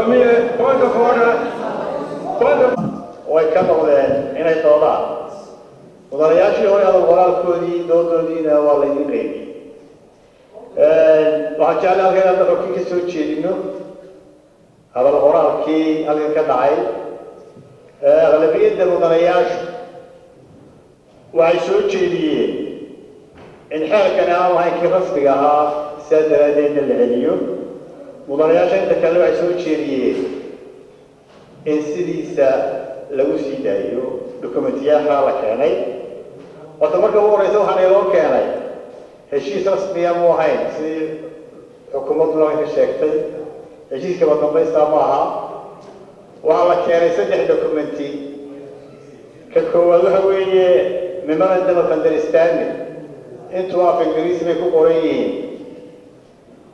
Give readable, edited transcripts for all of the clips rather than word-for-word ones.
Point of order. Way ka noqdeen inay doodaan mudanayaashii hore hadal qoraalkoodii doodoodiina waa laydin qeybiyey waxaan jeclay halkan hadda xogkii ka soo jeedino hadal qoraalkii halkan ka dhacay aqlabiyadda mudanayaashu waxay soo jeediyeen in xeerkani aan lahayn kii rasmiga ahaa sidaa daraaddeedna la celiyo mudanayaasha inta kale waxay soo jeediyeen in sidiisa lagu sii daayo dokumentiyaasha la keenay horta marka ugu horeysa waxaan inoo keenay heshiis rasmiya mu ahayn sidii xukuumaddu ka sheegtay heshiiskaba dambaystaa ma aha waxaa la keenay 3 dokumenti ka koowaad waxa weeye memorandum of understanding intuu af ingiriisi bay ku qoran yihiin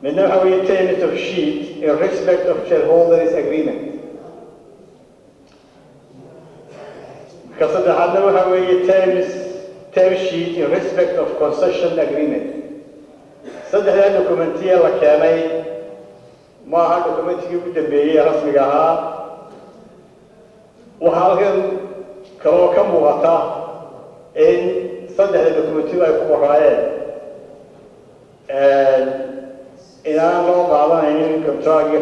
midna waxa weeye terms of sheet in respect of shareholders agreement كصدق هذا هو term sheet in respect of concession agreement. صدق هذا الدوكومنتية اللي كاني ما هذا الدوكومنتية بدبيه رسمي جاها وهذا كم وقتا إن صدق هذا الدوكومنتية يكون رأيه إن أنا لو بعضا يعني كمتراجي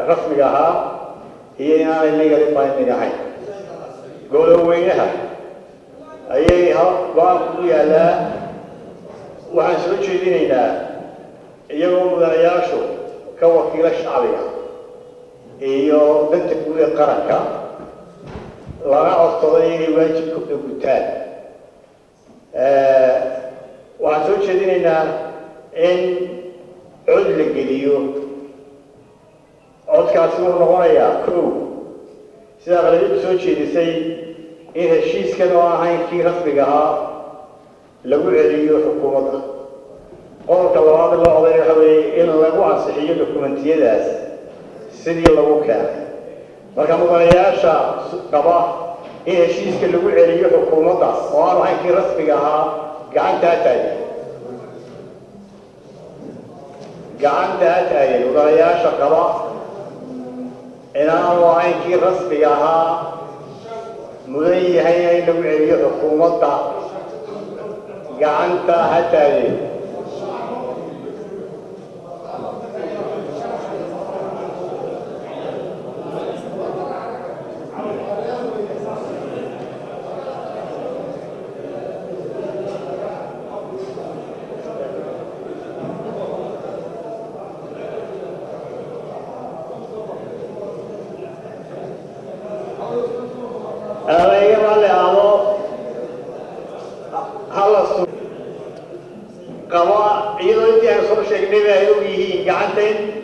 رسمي جاها هي أنا اللي قريب باين جاهي قولوا وينها أيها بعض يلا وعن سوتش ديننا يوم ذرياشو كوكيل الشعبية إيو بنت كل قرنكا لا أصطدي واجب كتاب وعن سوتش ديننا إن عدل جديو عد كاسمه نغاية كرو sida qalabka soo jeedisay in heshiiskan oo ahayn kii rasmiga ahaa lagu celiyo xukuumadda qodobka labaad la oday waxa weeye in lagu ansixiyo dokumentiyadaas sidii lagu keenay marka mudanayaasha qaba in heshiiska lagu celiyo xukuumadda oo aan ahayn kii rasmiga ahaa gacanta taagay mudanayaasha qaba إنه وعين كي رسمي جاها مذي هي لو عليه حكومة جعنتا هتالي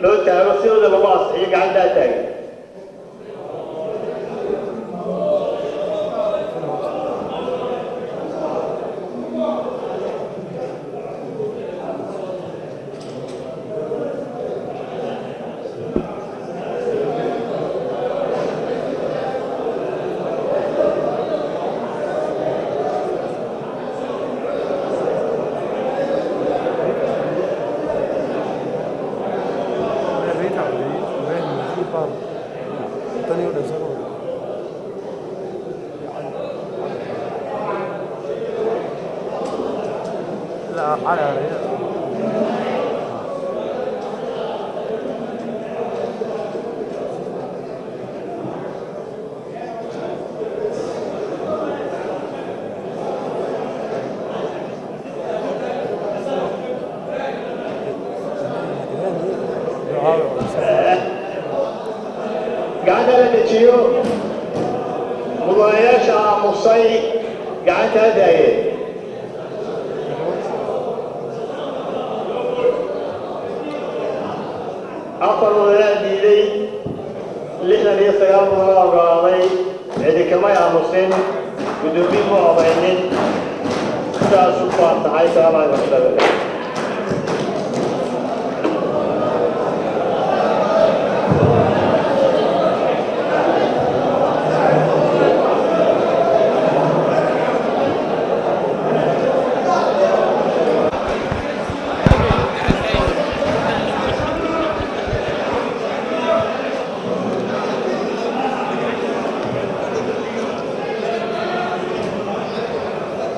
لو تعرف سيرة لباس هي قاعدة تاعي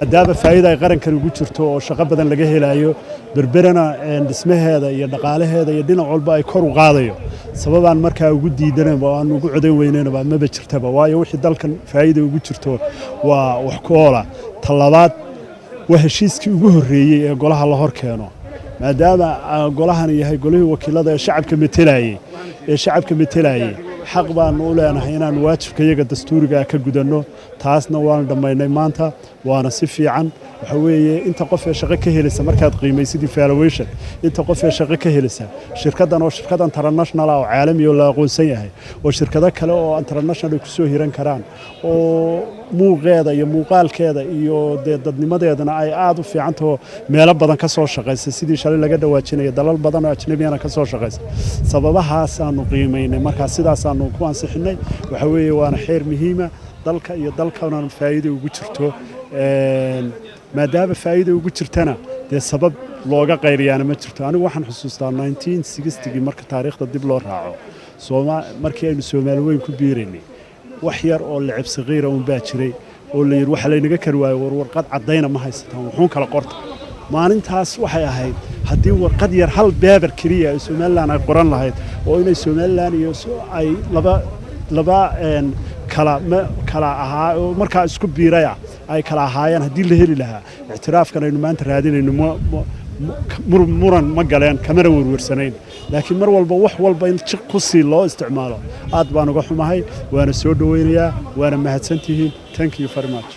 maadaama faa'iida ay qarankan ugu jirto oo shaqo badan laga helayo berberana dhismaheeda iyo dhaqaalaheeda iyo dhinac walba ay kor u qaadayo sababaan markaa ugu diidanaba oo aan ugu codayn weyneenaba maba jirtaba waayo wixii dalkan faa'iida ugu jirto waa wax ku oola talabaad waa heshiiskii ugu horreeyey ee golaha la hor keeno maadaama golahan yahay golihii wakiilada ee shacabka metelayay xaq baan u leenahay inaan waajibkayaga dastuuriga ka gudanno taasna waan dhamaynay maanta waana si fiican waxa weeye inta qof ee shaqo ka helaysa markaad qiimaysid evaluation inta qof ee shaqo ka helaysa shirkadan oo shirkad international oo caalami oo la aqoonsan yahay oo shirkado kale oo international ku soo hiran karaan oo muuqeeda iyo muuqaalkeeda iyo dadnimadeedana ay aad u fiican tahay meelo badan ka soo shaqeysay sidii shalay laga dhawaajinayo dalal badan oo ajnabiyana ka soo shaqeysay sababahaas aanu qiimaynay marka sidaas aanu ku ansixinay waxa weeye waana xeer muhiima dalka iyo dalkana faa'iido ugu jirto maadaama faa'iido ugu jirtana sabab looga qayriyana ma jirto anigu waxaan xusuustaa 1960 marka taariikhda dib loo raaco markii aynu Soomaali weyn ku biirinay wax yar oo lacab saqiira oo baa jiray oo la yiri waxa la inaga kar waayo warqad cadayna ma haysataan wuxuu kala qorta maalintaas waxay ahayd haddii warqad yar hal beeber kaliya ay Soomaaliland ay qoran lahayd oo inay Soomaaliland iyo ay laba kala ahaa oo markaa isku biiraya ay kala ahaayeen haddii la heli lahaa ictiraafkan aynu maanta raadinayno muran ma galeen kamana warwarsanayn laakiin mar walba wax walba in jiq ku sii loo isticmaalo aad baan uga xumahay waana soo dhaweynayaa waana mahadsantihiin thank you very much